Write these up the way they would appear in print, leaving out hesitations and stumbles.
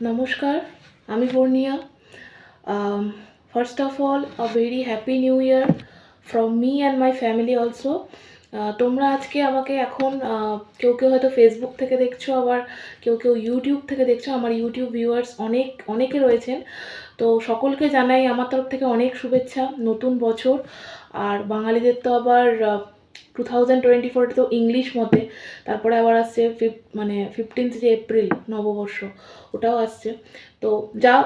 Namaskar, আমি Purnia. First of all, a very happy new year from me and my family also. তোমরা আজকে আমাকে এখন কেউ কেউ হয়তো ফেসবুক থেকে দেখছো, আবার কেউ কেউ ইউটিউব থেকে দেখছো। আমার ইউটিউব ভিউয়ার্স অনেকে রয়েছেন, তো সকলকে জানাই আমার তরফ থেকে অনেক শুভেচ্ছা নতুন বছর। আর বাঙালিদের তো আবার 2024 তো ইংলিশ মতে, তারপরে আবার আসছে 15th যে এপ্রিল নববর্ষ, ওটাও আসছে। তো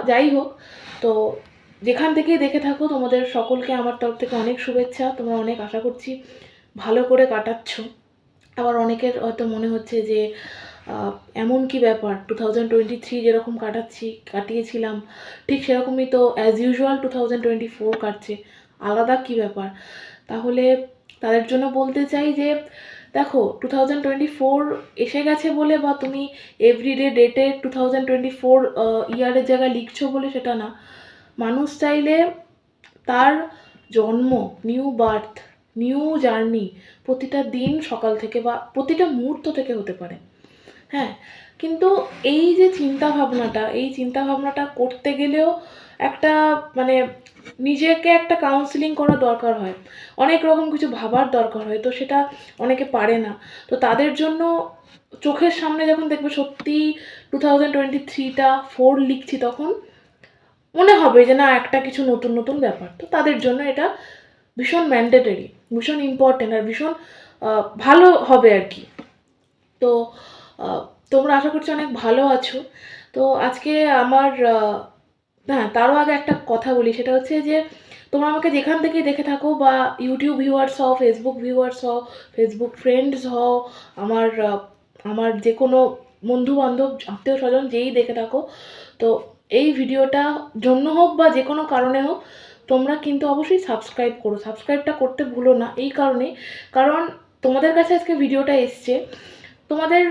যাই হোক, তো যেখান থেকেই দেখে থাকো তোমাদের সকলকে আমার তরফ থেকে অনেক শুভেচ্ছা। তোমরা অনেক আশা করছি ভালো করে কাটাচ্ছ। আবার অনেকের হয়তো মনে হচ্ছে যে এমন কি ব্যাপার, 2023 যেরকম কাটিয়েছিলাম ঠিক সেরকমই তো অ্যাজ ইউজুয়াল 2024 কাটছে, আলাদা কি ব্যাপার। তাহলে তাদের জন্য বলতে চাই যে দেখো, 2024 এসে গেছে বলে বা তুমি এভরিডে ডেটে 2024 ইয়ারের জায়গায় লিখছো বলে সেটা না। মানুষ চাইলে তার জন্ম, নিউ বার্থ, নিউ জার্নি প্রতিটা দিন সকাল থেকে বা প্রতিটা মুহূর্ত থেকে হতে পারে। হ্যাঁ, কিন্তু এই যে চিন্তাভাবনাটা করতে গেলেও একটা মানে নিজেকে একটা কাউন্সিলিং করার দরকার হয়, অনেক রকম কিছু ভাবার দরকার হয়, তো সেটা অনেকে পারে না। তো তাদের জন্য চোখের সামনে যখন দেখবে সত্যি 2023টা 4 লিখছি, তখন মনে হবে যে না, একটা কিছু নতুন নতুন ব্যাপার। তো তাদের জন্য এটা ভীষণ ম্যান্ডেটরি, ভীষণ ইম্পর্টেন্ট, আর ভীষণ ভালো হবে আর কি। তো তোমরা আশা করছি অনেক ভালো আছো। তো আজকে আমার হ্যাঁ, তারও আগে একটা কথা বলি, সেটা হচ্ছে যে তোমরা আমাকে যেখান থেকেই দেখে থাকো, বা ইউটিউব ভিউয়ার্স হও, ফেসবুক ভিউয়ার্স হও, ফেসবুক ফ্রেন্ডস হও, আমার যে কোনো বন্ধু বান্ধব আত্মীয় স্বজন যেই দেখে থাকো, তো এই ভিডিওটা জন্য হোক বা যে কোনো কারণে হোক, তোমরা কিন্তু অবশ্যই সাবস্ক্রাইব করো। সাবস্ক্রাইবটা করতে ভুলো না, এই কারণে, কারণ তোমাদের কাছে আজকে ভিডিওটা এসছে, তোমাদের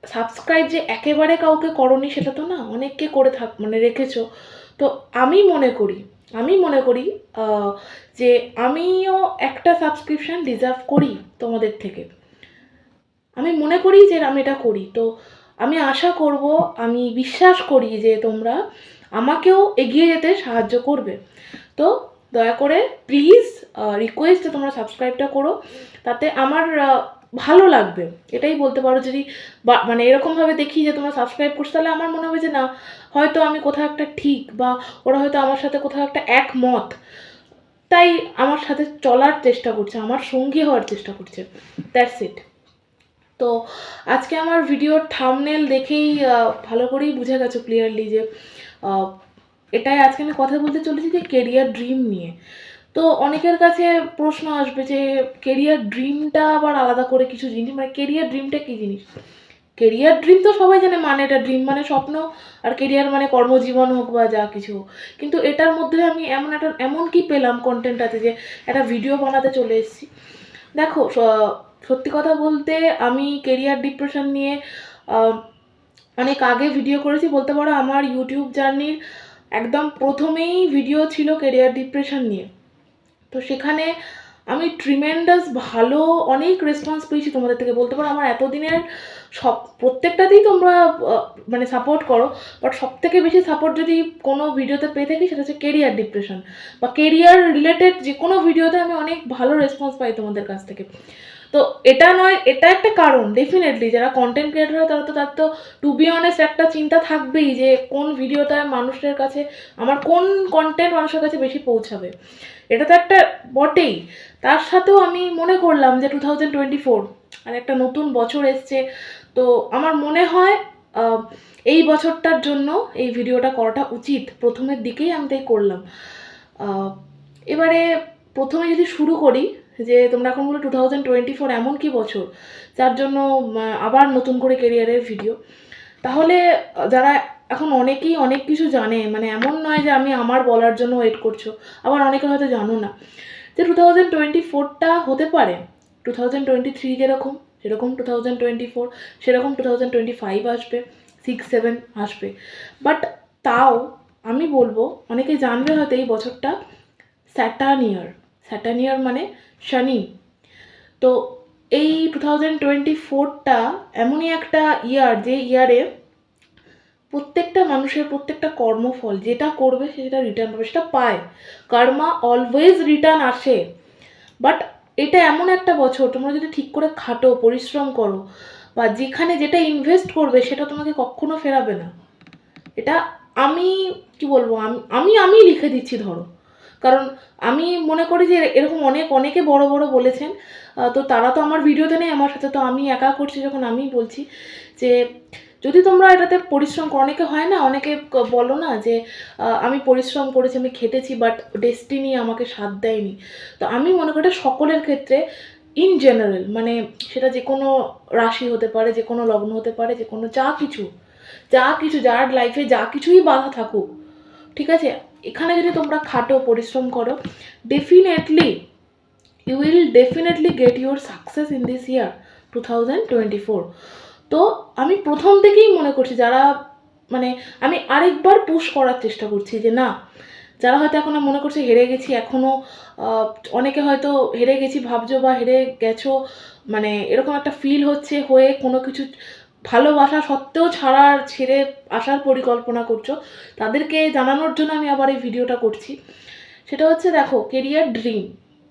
সাবস্ক্রাইব যে একেবারে কাউকে করনি সেটা তো না, অনেককে করে রেখেছো। তো আমি মনে করি যে আমিও একটা সাবস্ক্রিপশান ডিজার্ভ করি তোমাদের থেকে। আমি মনে করি যে আমি এটা করি, তো আমি আশা করব, আমি বিশ্বাস করি যে তোমরা আমাকেও এগিয়ে যেতে সাহায্য করবে। তো দয়া করে প্লিজ রিকোয়েস্ট, তোমরা সাবস্ক্রাইবটা করো, তাতে আমার ভালো লাগবে, এটাই বলতে পারো। যদি এরকমভাবে দেখি যে তোমরা সাবস্ক্রাইব করছো, তাহলে আমার মনে হবে যে না, হয়তো আমি কোথাও একটা ঠিক, বা ওরা হয়তো আমার সাথে কোথাও একটা একমত, তাই আমার সাথে চলার চেষ্টা করছে, আমার সঙ্গী হওয়ার চেষ্টা করছে। That's it. তো আজকে আমার ভিডিওর থাম্বনেল দেখেই ভালো করেই বুঝে গেছো ক্লিয়ারলি যে এটাই আজকে আমি কথা বলতে চলেছি, যে কেরিয়ার ড্রিম নিয়ে। তো অনেকের কাছে প্রশ্ন আসবে যে কেরিয়ার ড্রিমটা আবার আলাদা করে কিছু জিনিস, কেরিয়ার ড্রিমটা কী জিনিস। কেরিয়ার ড্রিম তো সবাই জানে, মানে এটা ড্রিম মানে স্বপ্ন, আর কেরিয়ার মানে কর্মজীবন হোক বা যা কিছু হোক। কিন্তু এটার মধ্যে আমি এমন কি পেলাম কন্টেন্টটাতে যে একটা ভিডিও বানাতে চলে এসেছি। দেখো, সত্যি কথা বলতে আমি কেরিয়ার ডিপ্রেশন নিয়ে অনেক আগে ভিডিও করেছি, বলতে পারো আমার ইউটিউব জার্নির একদম প্রথমেই ভিডিও ছিল কেরিয়ার ডিপ্রেশন নিয়ে। তো সেখানে আমি ট্রিমেন্ডাস ভালো অনেক রেসপন্স পেয়েছি তোমাদের থেকে, বলতে পারো আমার এতদিনের প্রত্যেকটাতেই তোমরা সাপোর্ট করো, বাট সব থেকে বেশি সাপোর্ট যদি কোনো ভিডিওতে পেয়ে থাকি সেটা হচ্ছে কেরিয়ার ডিপ্রেশন বা কেরিয়ার রিলেটেড যে কোনো ভিডিওতে আমি অনেক ভালো রেসপন্স পাই তোমাদের কাছ থেকে। তো এটা নয়, এটা একটা কারণ ডেফিনেটলি, যারা কন্টেন্ট ক্রিয়েটর হয় তার তো টু বি অনেস্ট একটা চিন্তা থাকবেই যে কোন ভিডিওটা মানুষের কাছে, আমার কোন কন্টেন্ট মানুষের কাছে বেশি পৌঁছাবে, এটা তো একটা বটেই। তার সাথেও আমি মনে করলাম যে 2024 আর একটা নতুন বছর এসছে, তো আমার মনে হয় এই বছরটার জন্য এই ভিডিওটা করাটা উচিত, প্রথমের দিকেই আমি তাই করলাম। এবারে প্রথমে যদি শুরু করি, যে তোমরা এখন বলো 2024 এমন কি বছর যার জন্য আবার নতুন করে কেরিয়ারের ভিডিও, তাহলে যারা এখন অনেকেই অনেক কিছু জানে, এমন নয় যে আমি আমার বলার জন্য ওয়েট করছো, আবার অনেকে হয়তো জানো না যে 2024টা হতে পারে 2023 যেরকম, সেরকম 2024, সেরকম 2025 আসবে, 6-7 আসবে। বাট তাও আমি বলবো, অনেকে জানবে হয়তো এই বছরটা স্যাটার্ন ইয়ার মানে শনি। তো এই 2024টা এমনই একটা ইয়ার, যে ইয়ারে প্রত্যেকটা মানুষের প্রত্যেকটা কর্মফল যেটা করবে সেটা রিটার্ন পাবে, সেটা পায়। কর্মা অলওয়েজ রিটার্ন আসে। বাট এটা এমন একটা বছর, তোমরা যদি ঠিক করে খাটো, পরিশ্রম করো, বা যেখানে যেটা ইনভেস্ট করবে সেটা তোমাকে কখনো ফেরাবে না। এটা আমি কি বলবো, আমি লিখে দিচ্ছি ধরো। কারণ আমি মনে করি যে এরকম অনেকে বড় বড় বলেছেন, তো তারা তো আমার ভিডিওতে নেই আমার সাথে, তো আমি একা করছি যখন আমিই বলছি যে যদি তোমরা এটাতে পরিশ্রম করো, অনেকে হয় না, অনেকে বলো না যে আমি পরিশ্রম করেছি, আমি খেটেছি, বাট ডেস্টিনি আমাকে সাথ দেয়নি। তো আমি মনে করি এটা সকলের ক্ষেত্রে, ইন জেনারেল, মানে সেটা যে কোনো রাশি হতে পারে, যে কোনো লগ্ন হতে পারে, যে কোনো যা কিছু যার লাইফে যা কিছুই বাধা থাকুক, ঠিক আছে, এখানে যদি তোমরা খাটো, পরিশ্রম করো, definitely you will definitely get your success in this year 2024। তো আমি প্রথম থেকেই মনে করছি, যারা মানে আমি আরেকবার পুশ করার চেষ্টা করছি যে না, যারা হয়তো এখনও মনে করছে হেরে গেছি, এখনও অনেকে হয়তো হেরে গেছি ভাবছো, বা হেরে গেছো, মানে এরকম একটা ফিল হচ্ছে, হয়ে কোনো কিছু ভালোবাসা সত্ত্বেও ছেড়ে আসার পরিকল্পনা করছো, তাদেরকে জানানোর জন্য আমি আবার এই ভিডিওটা করছি। সেটা হচ্ছে, দেখো, কেরিয়ার ড্রিম,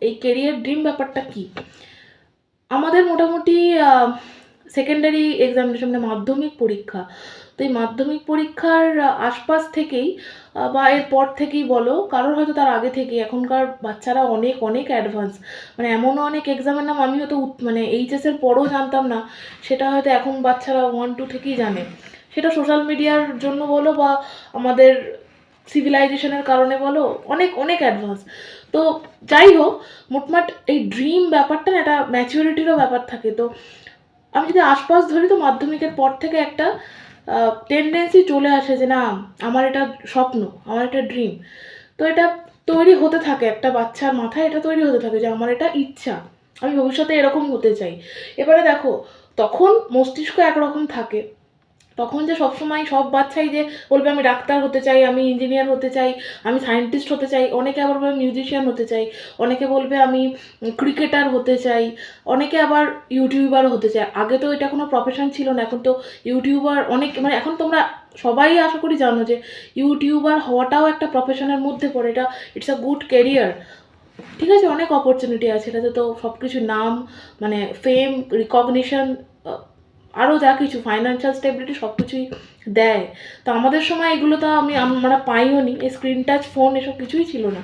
এই কেরিয়ার ড্রিম ব্যাপারটা কি, আমাদের মোটামুটি সেকেন্ডারি এক্সামিনেশন, মানে মাধ্যমিক পরীক্ষা, তো এই মাধ্যমিক পরীক্ষার আশপাশ থেকেই বা এর পর থেকেই বলো, কারোর হয়তো তার আগে থেকেই, এখনকার বাচ্চারা অনেক অনেক অ্যাডভান্স, মানে এমনও অনেক এক্সামের নাম আমি হয়তো মানে এইচএসের পরেও জানতাম না, সেটা হয়তো এখন বাচ্চারা 1-2 থেকেই জানে। সেটা সোশ্যাল মিডিয়ার জন্য বলো, বা আমাদের সিভিলাইজেশনের কারণে বলো, অনেক অনেক অ্যাডভান্স। তো যাই হোক, মোটমাট এই ড্রিম ব্যাপারটা না, একটা ম্যাচিউরিটিরও ব্যাপার থাকে। তো আমি যদি আশপাশ ধরি, তো মাধ্যমিকের পর থেকে একটা টেন্ডেন্সি চলে আসে যে না, আমার এটা স্বপ্ন, আমার এটা ড্রিম। তো এটা তৈরি হতে থাকে, একটা বাচ্চার মাথায় এটা তৈরি হতে থাকে যে আমার এটা ইচ্ছা, আমি ভবিষ্যতে এরকম হতে চাই। এবারে দেখো, তখন মস্তিষ্ক একরকম থাকে, তখন যে সবসময় সব বাচ্চাই যে বলবে আমি ডাক্তার হতে চাই, আমি ইঞ্জিনিয়ার হতে চাই, আমি সায়েন্টিস্ট হতে চাই, অনেকে আবার বলবে মিউজিশিয়ান হতে চাই, অনেকে বলবে আমি ক্রিকেটার হতে চাই, অনেকে আবার ইউটিউবার হতে চায়। আগে তো এটা কোনো প্রফেশন ছিল না, এখন তো ইউটিউবার অনেক, মানে এখন তোমরা সবাই আশা করি জানো যে ইউটিউবার হওয়াটাও একটা প্রফেশনের মধ্যে পড়ে, এটা ইটস আ গুড কেরিয়ার, ঠিক আছে, অনেক অপরচুনিটি আছে এটাতে, তো সব কিছু নাম, মানে ফেম, রিকগনিশন, আরও যা কিছু ফাইন্যান্সিয়াল স্টেবিলিটি সব কিছুই দেয়। তো আমাদের সময় এগুলো তো আমরা পাইও নি, এই স্ক্রিন টাচ ফোন এসব কিছুই ছিল না।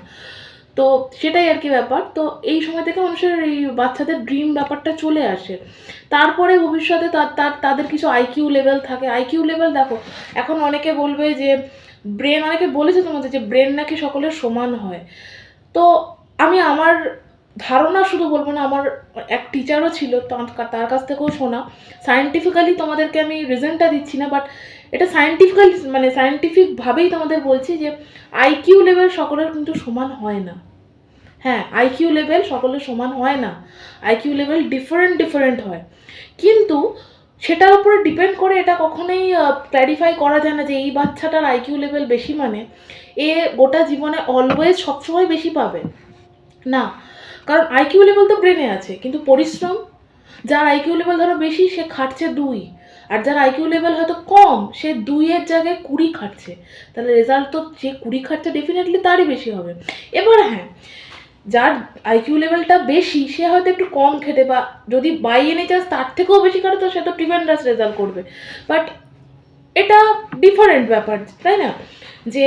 তো সেটাই আর কি ব্যাপার। তো এই সময় থেকে মানুষের এই বাচ্চাদের ড্রিম ব্যাপারটা চলে আসে। তারপরে ভবিষ্যতে তাদের কিছু আইকিউ লেভেল থাকে। আইকিউ লেভেল দেখো, এখন অনেকে বলবে যে ব্রেন, অনেকে বলেছে তোমাদের যে ব্রেন নাকি সকলের সমান হয়। তো আমি আমার ধারণা শুধু বলবো না, আমার এক টিচারও ছিল, তার কাছ থেকেও শোনা, সায়েন্টিফিক্যালি তোমাদেরকে আমি রিজনটা দিচ্ছি না, বাট এটা সায়েন্টিফিকভাবেই তোমাদের বলছি যে আইকিউ লেভেল সকলের কিন্তু সমান হয় না। হ্যাঁ, আইকিউ লেভেল সকলের সমান হয় না, আইকিউ লেভেল ডিফারেন্ট হয়। কিন্তু সেটার উপরে ডিপেন্ড করে এটা কখনোই ক্ল্যারিফাই করা যায় না যে এই বাচ্চাটার আইকিউ লেভেল বেশি মানে এ গোটা জীবনে অলওয়েজ সবসময় বেশি পাবে না। কারণ আইকিউ লেভেল তো ব্রেনে আছে, কিন্তু পরিশ্রম, যার আইকিউ লেভেল ধরো বেশি সে খাটছে 2, আর যার আইকিউ লেভেল হয়তো কম সে 2-এর জায়গায় 20 খাটছে, তাহলে রেজাল্ট তো যে 20 খাটছে ডেফিনেটলি তারই বেশি হবে। এবার হ্যাঁ, যার আইকিউ লেভেলটা বেশি সে হয়তো একটু কম খেটে, বা যদি বাই এনি চান্স তার থেকেও বেশি খাটে, তো সে তো ট্রিমেন্ডাস রেজাল্ট করবে। বাট এটা ডিফারেন্ট ব্যাপার, তাই না? যে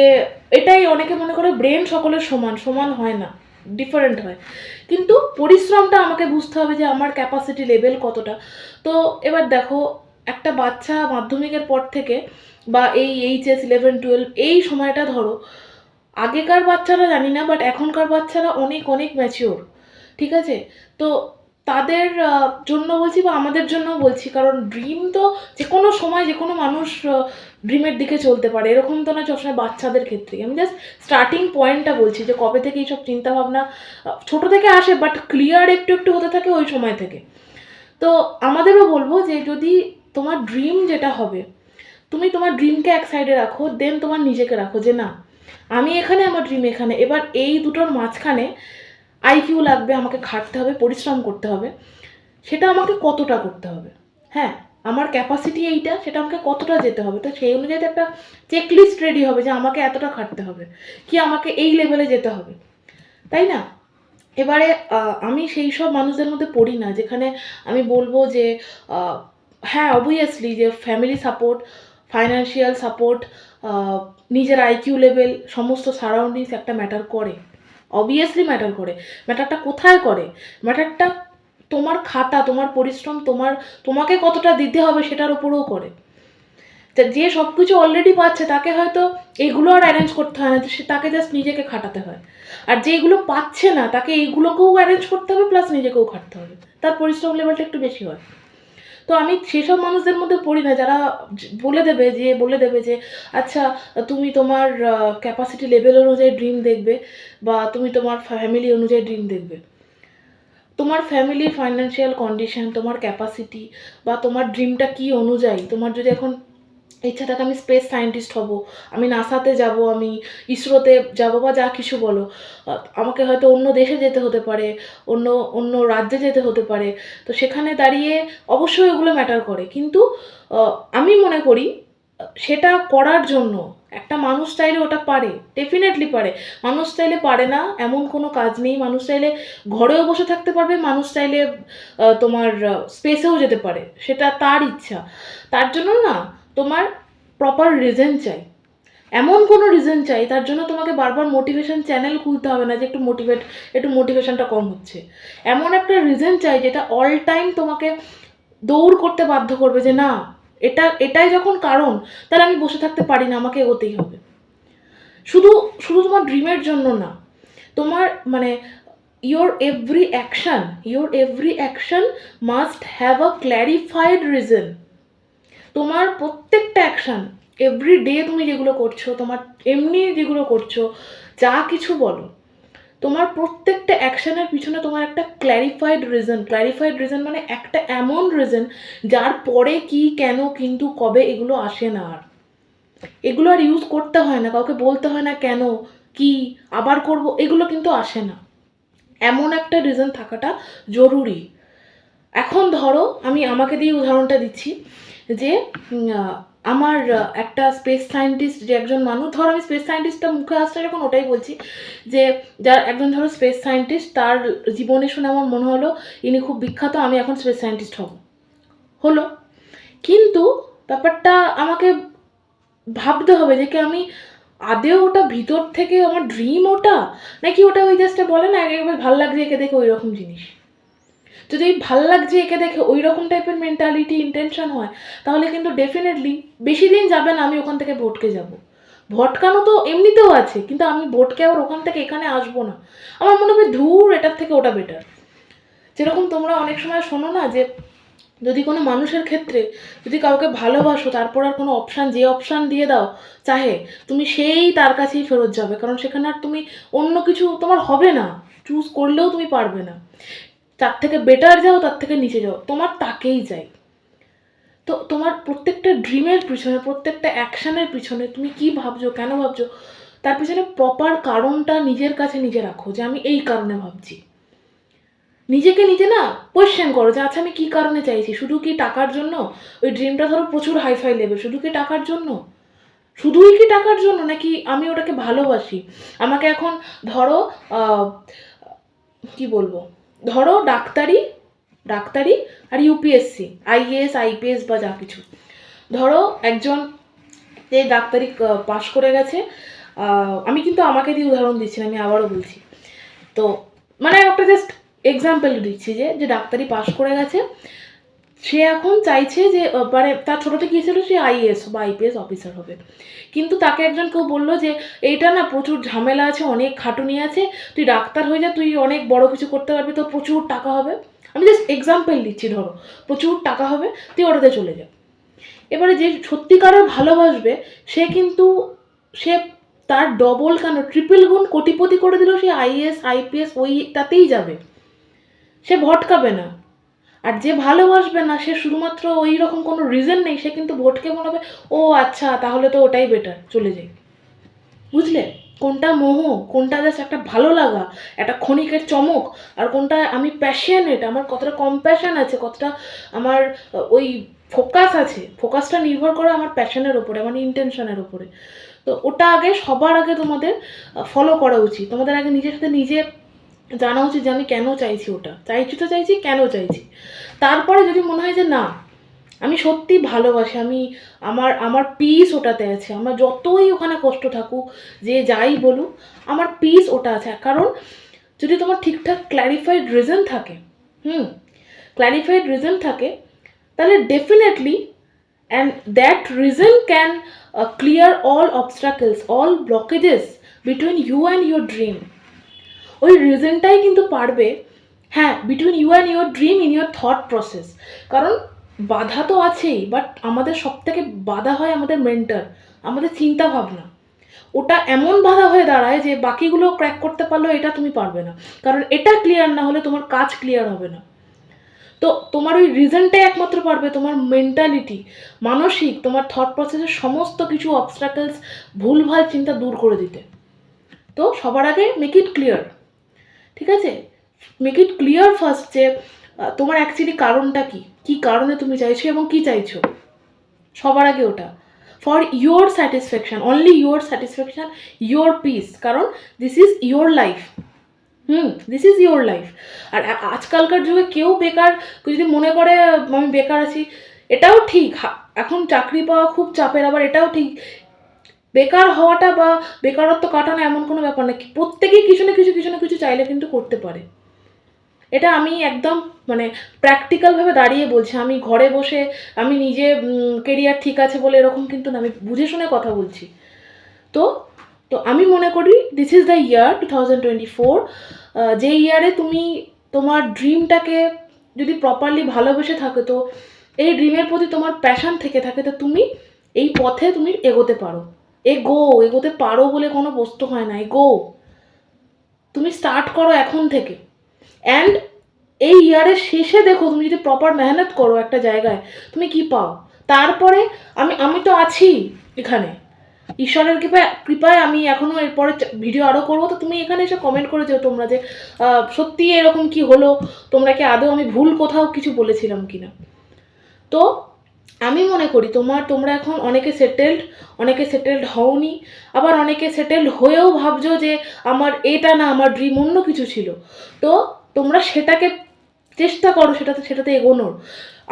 এটাই অনেকে মনে করে ব্রেন সকলের সমান, সমান হয় না, ডিফারেন্ট হয়। কিন্তু পরিশ্রমটা আমাকে বুঝতে হবে যে আমার ক্যাপাসিটি লেভেল কতটা। তো এবার দেখো, একটা বাচ্চা মাধ্যমিকের পর থেকে, বা এই এইচএস 11-12 এই সময়টা ধরো, আগেকার বাচ্চারা জানি না, বাট এখনকার বাচ্চারা অনেক অনেক ম্যাচিওর, ঠিক আছে? তো তাদের জন্য বলছি, বা আমাদের জন্যও বলছি, কারণ ড্রিম তো যে কোনো সময় যে কোনো মানুষ ড্রিমের দিকে চলতে পারে, এরকম তো না সবসময় বাচ্চাদের ক্ষেত্রে। আমি জাস্ট স্টার্টিং পয়েন্টটা বলছি যে কবে থেকে এইসব চিন্তাভাবনা ছোটো থেকে আসে, বাট ক্লিয়ার একটু একটু হতে থাকে ওই সময় থেকে। তো আমাদেরও বলবো যে যদি তোমার ড্রিম যেটা হবে, তুমি তোমার ড্রিমকে এক সাইডে রাখো, দেন তোমার নিজেকে রাখো যে না, আমি এখানে, আমার ড্রিম এখানে। এবার এই দুটোর মাঝখানে আইকিউ লাগবে, আমাকে খাটতে হবে, পরিশ্রম করতে হবে, সেটা আমাকে কতটা করতে হবে। হ্যাঁ, আমার ক্যাপাসিটি এইটা, সেটা আমাকে কতটা যেতে হবে, তো সেই অনুযায়ী একটা চেকলিস্ট রেডি হবে যে আমাকে এতটা খাটতে হবে, কি আমাকে এই লেভেলে যেতে হবে, তাই না? এবারে আমি সেই সব মানুষদের মধ্যে পড়ি না যেখানে আমি বলবো যে হ্যাঁ অবভিয়াসলি যে ফ্যামিলি সাপোর্ট, ফাইন্যান্সিয়াল সাপোর্ট, নিজের আইকিউ লেভেল, সমস্ত সারাউন্ডিংস একটা ম্যাটার করে, অবভিয়াসলি ম্যাটার করে। ম্যাটারটা কোথায় করে? ম্যাটারটা তোমার খাটা, তোমার পরিশ্রম, তোমাকে কতটা দিতে হবে সেটার উপরেও করে। যে সব কিছু অলরেডি পাচ্ছে তাকে হয়তো এইগুলো আর অ্যারেঞ্জ করতে হয় না, তাকে জাস্ট নিজেকে খাটাতে হয়। আর যেগুলো পাচ্ছে না তাকে এইগুলোকেও অ্যারেঞ্জ করতে হবে, প্লাস নিজেকেও খাটতে হবে, তার পরিশ্রম লেভেলটা একটু বেশি হয়। তো আমি সেসব মানুষদের মধ্যে পড়ি না যারা বলে দেবে যে আচ্ছা তুমি তোমার ক্যাপাসিটি লেভেল অনুযায়ী ড্রিম দেখবে, বা তুমি তোমার ফ্যামিলি অনুযায়ী ড্রিম দেখবে। তোমার ফ্যামিলি, ফাইন্যান্সিয়াল কন্ডিশন, তোমার ক্যাপাসিটি বা তোমার ড্রিমটা কী অনুযায়ী, তোমার যদি এখন ইচ্ছা থাকে আমি স্পেস সায়েন্টিস্ট হব, আমি নাসাতে যাব, আমি ইসরোতে যাব, বা যা কিছু বলো, আমাকে হয়তো অন্য দেশে যেতে হতে পারে, অন্য অন্য রাজ্যে যেতে হতে পারে, তো সেখানে দাঁড়িয়ে অবশ্যই ওগুলো ম্যাটার করে। কিন্তু আমি মনে করি সেটা করার জন্য একটা মানুষ চাইলে ওটা পারে, ডেফিনেটলি পারে। মানুষ চাইলে পারে না এমন কোনো কাজ নেই। মানুষ চাইলে ঘরেও বসে থাকতে পারবে, মানুষ চাইলে তোমার স্পেসেও যেতে পারে, সেটা তার ইচ্ছা। তার জন্য না তোমার প্রপার রিজন চাই, এমন কোনো রিজন চাই, তার জন্য তোমাকে বারবার মোটিভেশন চ্যানেল খুলতে হবে না যে একটু মোটিভেশনটা কম হচ্ছে। এমন একটা রিজন চাই যেটা অল টাইম তোমাকে দৌড় করতে বাধ্য করবে যে না, এটাই যখন কারণ, তাহলে আমি বসে থাকতে পারি না, আমাকে এগোতেই হবে। শুধু শুধু তোমার ড্রিমের জন্য না, তোমার মানে your every action must have a clarified reason. তোমার প্রত্যেকটা অ্যাকশন, এভরিডে তুমি যেগুলো করছো, তোমার এমনি যেগুলো করছো, যা কিছু বলো, তোমার প্রত্যেকটা অ্যাকশনের পিছনে তোমার একটা ক্ল্যারিফাইড রিজন মানে একটা এমন রিজন যার পরে কি, কেন, কিন্তু, কবে এগুলো আসে না। আর এগুলো আর ইউজ করতে হয় না, কাউকে বলতে হয় না কেন, কি, আবার করব, এগুলো কিন্তু আসে না। এমন একটা রিজন থাকাটা জরুরি। এখন ধরো আমি আমাকে দিয়ে উদাহরণটা দিচ্ছি যে আমার একটা স্পেস সায়েন্টিস্ট, যে একজন মানুষ, ধরো আমি স্পেস সায়েন্টিস্টটা মুখে আসছে যখন ওটাই বলছি, যে যার একজন ধরো স্পেস সায়েন্টিস্ট, তার জীবনে শুনে আমার মনে হলো ইনি খুব বিখ্যাত, আমি এখন স্পেস সায়েন্টিস্ট হলো। কিন্তু ব্যাপারটা আমাকে ভাবতে হবে যে কি আমি আদেও ওটা ভিতর থেকে আমার ড্রিম ওটা, নাকি ওটা ওই জাস্ট বলে না একবার ভাল লাগছে একে দেখে ওই রকম জিনিস। যদি ভাল লাগছে একে দেখে ওই রকম টাইপের মেন্টালিটি, ইন্টেনশন হয়, তাহলে কিন্তু ডেফিনেটলি বেশি দিন যাবে না আমি ওখান থেকে ভটকে যাব। ভটকানো তো এমনিতেও আছে, কিন্তু আমি ভটকে আবার ওখান থেকে এখানে আসবো না। আমার মনে হবে ধুর, এটার থেকে ওটা বেটার। যেরকম তোমরা অনেক সময় শোনো না যে যদি কোনো মানুষের ক্ষেত্রে যদি কাউকে ভালোবাসো, তারপর আর কোনো যে অপশান দিয়ে দাও চাহে, তুমি সেই তার কাছেই ফেরত যাবে, কারণ সেখানে আর তুমি অন্য কিছু তোমার হবে না, চুজ করলেও তুমি পারবে না। তার থেকে বেটার যাও, তার থেকে নিচে যাও, তোমার তাকেই চাই। তো তোমার প্রত্যেকটা ড্রিমের পিছনে, প্রত্যেকটা অ্যাকশানের পিছনে তুমি কি ভাবছো, কেন ভাবছো, তার পিছনে প্রপার কারণটা নিজের কাছে নিজে রাখো, যে আমি এই কারণে ভাবছি। নিজেকে নিজে না কোয়েশ্চেন করো যে আচ্ছা আমি কী কারণে চাইছি, শুধু কি টাকার জন্য? ওই ড্রিমটা ধরো প্রচুর হাইফাই লেভেল, শুধু কি টাকার জন্য? শুধুই কি টাকার জন্য, নাকি আমি ওটাকে ভালোবাসি? আমাকে এখন ধরো কি বলবো, ধরো ডাক্তারি আর ইউপিএসসি, আইএএস, আইপিএস বা যা কিছু, ধরো একজন যে ডাক্তারি পাশ করে গেছে, আমি কিন্তু আমাকে দিয়ে উদাহরণ দিচ্ছি না, আমি আবারও বলছি, তো মানে একটা জাস্ট এক্সাম্পল দিচ্ছি যে ডাক্তারি পাশ করে গেছে, সে এখন চাইছে যে মানে তার ছোটোতে কী ছিল, সে আইএএস বা আইপিএস অফিসার হবে। কিন্তু তাকে একজন কেউ বললো যে এইটা না প্রচুর ঝামেলা আছে, অনেক খাটুনি আছে, তুই ডাক্তার হয়ে যা, তুই অনেক বড় কিছু করতে পারবি, তোর প্রচুর টাকা হবে। আমি জাস্ট এক্সাম্পল দিচ্ছি, ধরো প্রচুর টাকা হবে, তুই ওটাতে চলে যা। এবারে যে সত্যিকারের ভালোবাসবে, সে কিন্তু সে তার ডবল কেন ট্রিপল গুণ কোটিপতি করে দিল, সে আইএএস আইপিএস ওইটাতেই যাবে, সে ভটকাবে না। আর যে ভালোবাসবে না, সে শুধুমাত্র ওই রকম কোনো রিজন নেই, সে কিন্তু ভটকে মনে হবে ও আচ্ছা তাহলে তো ওটাই বেটার, চলে যাই। বুঝলে কোনটা মোহ, কোনটা জাস্ট একটা ভালো লাগা, একটা ক্ষণিকের চমক, আর কোনটা আমি প্যাশনেট, আমার কতটা কম্প্যাশন আছে, কতটা আমার ওই ফোকাস আছে, ফোকাসটা নির্ভর করে আমার প্যাশনের ওপরে, আমার ইন্টেনশনের ওপরে। তো ওটা আগে সবার আগে তোমাদের ফলো করা উচিত। তোমাদের আগে নিজের সাথে নিজে জানা উচিত যে আমি কেন চাইছি, ওটা চাইছি তো চাইছি, কেন চাইছি। তারপরে যদি মনে হয় যে না, আমি সত্যি ভালোবাসি, আমি আমার আমার পিস ওটাতে আছে, আমার যতই ওখানে কষ্ট থাকুক, যে যাই বলুক, আমার পিস ওটা আছে। কারণ যদি তোমার ঠিকঠাক ক্ল্যারিফাইড রিজন থাকে, ক্ল্যারিফাইড রিজন থাকে, তাহলে definitely and that reason can clear all obstacles, all blockages between you and your dream. ওই রিজনটাই কিন্তু পারবে, হ্যাঁ, between you and your dream in your thought process. কারণ বাধা তো আছেই, বাট আমাদের সব থেকে বাধা হয় আমাদের মেন্টাল, আমাদের চিন্তা ভাবনা। ওটা এমন বাধা হয়ে দাঁড়ায় যে বাকিগুলো ক্র্যাক করতে পারলেও এটা তুমি পারবে না, কারণ এটা ক্লিয়ার না হলে তোমার কাজ ক্লিয়ার হবে না। তো তোমার ওই রিজনটাই একমাত্র পারবে তোমার মেন্টালিটি, মানসিক, তোমার থট প্রসেসের সমস্ত কিছু অবস্ট্রাকলস, ভুলভাল চিন্তা দূর করে দিতে। তো সবার আগে মেক ইট ক্লিয়ার, ঠিক আছে? মেক ইট ক্লিয়ার ফার্স্ট যে তোমার অ্যাকচুয়ালি কারণটা কী কারণে তুমি চাইছো এবং কী চাইছো, সবার আগে ওটা। For your satisfaction, only your satisfaction, your peace, কারণ this is your life. This is your life. আর আজকালকার যুগে কেউ বেকার যদি মনে করে আমি বেকার আছি, এটাও ঠিক, এখন চাকরি পাওয়া খুব চাপের, আবার এটাও ঠিক বেকার হওয়াটা বা বেকারত্ব কাটানো এমন কোনো ব্যাপার না, প্রত্যেকেই কিছু না কিছু চাইলে কিন্তু করতে পারে। এটা আমি একদম মানে প্র্যাকটিক্যালভাবে দাঁড়িয়ে বলছি, আমি ঘরে বসে আমি নিজে কেরিয়ার ঠিক আছে বলে এরকম কিন্তু না, আমি বুঝে শুনে কথা বলছি। তো তো আমি মনে করি দিস ইজ দ্য ইয়ার 2024, যে ইয়ারে তুমি তোমার ড্রিমটাকে যদি প্রপারলি ভালোবেসে থাকো, তো এই ড্রিমের প্রতি তোমার প্যাশন থেকে থাকে, তো তুমি এই পথে তুমি এগোতে পারো। এগোতে পারো বলে কোনো বস্তু হয় না, তুমি স্টার্ট করো এখন থেকে। অ্যান্ড এই ইয়ারের শেষে দেখো তুমি যদি প্রপার মেহনত করো একটা জায়গায়, তুমি কি পাও। তারপরে আমি তো আছি এখানে, ঈশ্বরের কৃপায় আমি এখনও এরপরে ভিডিও আরও করবো। তো তুমি এখানে এসে কমেন্ট করে যেও তোমরা যে সত্যি এরকম কি হলো, তোমরা কি আদৌ আমি ভুল কোথাও কিছু বলেছিলাম কিনা। তো আমি মনে করি তোমরা এখন অনেকে সেটেলড হওনি, আবার অনেকে সেটেলড হয়েও ভাবছো যে আমার এটা না, আমার ড্রিম অন্য কিছু ছিল। তো তোমরা সেটাকে চেষ্টা করো, সেটাতে এগোনোর।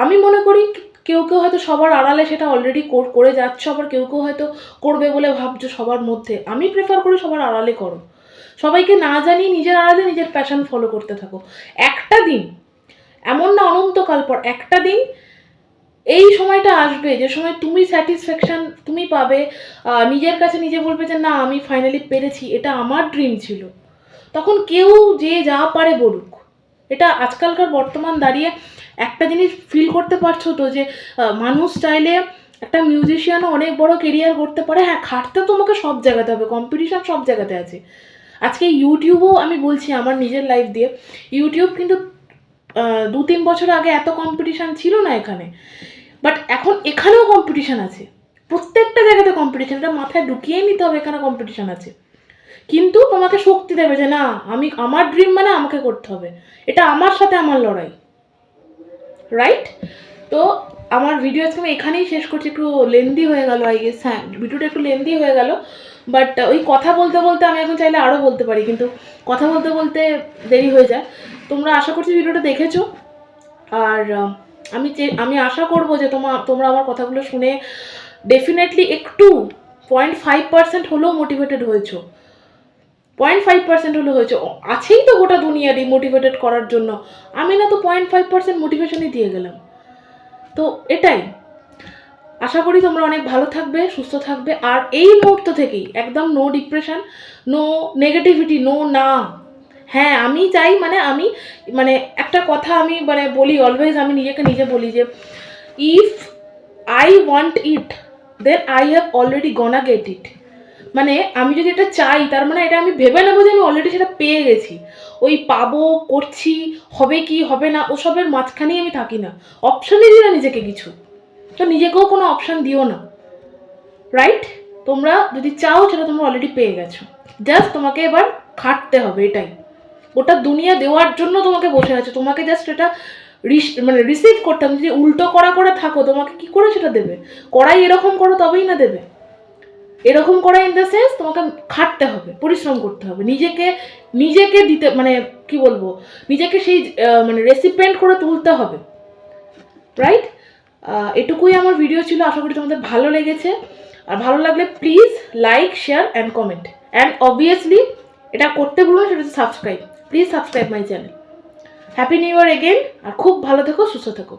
আমি মনে করি কেউ হয়তো সবার আড়ালে সেটা অলরেডি করে যাচ্ছ, আবার কেউ হয়তো করবে বলে ভাবছো সবার মধ্যে। আমি প্রেফার করি সবার আড়ালে করো, সবাইকে না জানিয়ে নিজের আড়ালে নিজের প্যাশন ফলো করতে থাকো। একটা দিন, এমন না অনন্তকাল পর, একটা দিন এই সময়টা আসবে যে সময় তুমি স্যাটিসফ্যাকশান তুমি পাবে, নিজের কাছে নিজে বলবে যে না, আমি ফাইনালি পেরেছি, এটা আমার ড্রিম ছিল। তখন কেউ যে যা পারে বলুক। এটা আজকালকার বর্তমান দাঁড়িয়ে একটা জিনিস ফিল করতে পারছো তো, যে মানুষ চাইলে একটা মিউজিশিয়ানও অনেক বড় কেরিয়ার করতে পারে। হ্যাঁ, খাটতে তোমাকে সব জায়গাতে হবে, কম্পিটিশান সব জায়গাতে আছে। আজকে ইউটিউবও আমি বলছি আমার নিজের লাইফ দিয়ে, ইউটিউব কিন্তু 2-3 বছর আগে এত কম্পিটিশান ছিল না এখানে, বাট এখন এখানেও কম্পিটিশান আছে, প্রত্যেকটা জায়গাতে কম্পিটিশান। এটা মাথায় ঢুকিয়েই নিতে হবে, এখানে কম্পিটিশান আছে। কিন্তু তোমাকে শক্তি দেবে যে না, আমার ড্রিম মানে আমাকে করতে হবে, এটা আমার সাথে আমার লড়াই, রাইট? তো আমার ভিডিও আজকে আমি এখানেই শেষ করছি, একটু লেন্দি হয়ে গেল আই গেস। হ্যাঁ, ভিডিওটা একটু লেন্দি হয়ে গেল, বাট ওই কথা বলতে বলতে আমি এখন চাইলে আরও বলতে পারি, কিন্তু কথা বলতে বলতে দেরি হয়ে যায়। তোমরা আশা করছি ভিডিওটা দেখেছো, আর আমি আশা করবো যে তোমরা আমার কথাগুলো শুনে ডেফিনেটলি একটু 0.5% হলেও মোটিভেটেড হয়েছো, 0.5% হলেও হয়েছে। আছেই তো গোটা দুনিয়া ডিমোটিভেটেড করার জন্য, আমি না তো 0.5% মোটিভেশনই দিয়ে গেলাম। তো এটাই আশা করি তোমরা অনেক ভালো থাকবে, সুস্থ থাকবে। আর এই মুহূর্ত থেকেই একদম নো ডিপ্রেশন, নো নেগেটিভিটি, না। হ্যাঁ, আমি চাই, আমি একটা কথা আমি বলি অলওয়েজ, আমি নিজে বলি যে if I want it, then I have already gonna get it. আমি যদি এটা চাই, তার মানে এটা আমি ভেবে নেবো যে আমি অলরেডি সেটা পেয়ে গেছি। ওই পাবো, করছি, হবে কি হবে না, ওসবের মাঝখানেই আমি থাকি না, অপশানই দিই না নিজেকে কিছু। তো নিজেকেও কোনো অপশান দিও না, রাইট? তোমরা যদি চাও সেটা তোমরা অলরেডি পেয়ে গেছো, জাস্ট তোমাকে এবার খাটতে হবে, এটাই। ওটা দুনিয়া দেওয়ার জন্য তোমাকে বসে আছে, তোমাকে জাস্ট এটা মানে রিসিভ করতাম, যদি উল্টো করা করে থাকো তোমাকে কি করে সেটা দেবে? কড়াই এরকম করো তবেই না দেবে। এরকম করা ইন দ্য সেন্স তোমাকে খাটতে হবে, পরিশ্রম করতে হবে, নিজেকে দিতে মানে কি বলবো, নিজেকে সেই মানে রেসিপেন্ট করে তুলতে হবে, রাইট? এটুকুই আমার ভিডিও ছিল, আশা করি তোমাদের ভালো লেগেছে। আর ভালো লাগলে please like, share and comment, and obviously এটা করতে ভুলো না, সেটা হচ্ছে subscribe. Please subscribe my channel. Happy new year again, আর খুব ভালো থেকো, সুস্থ থেকো।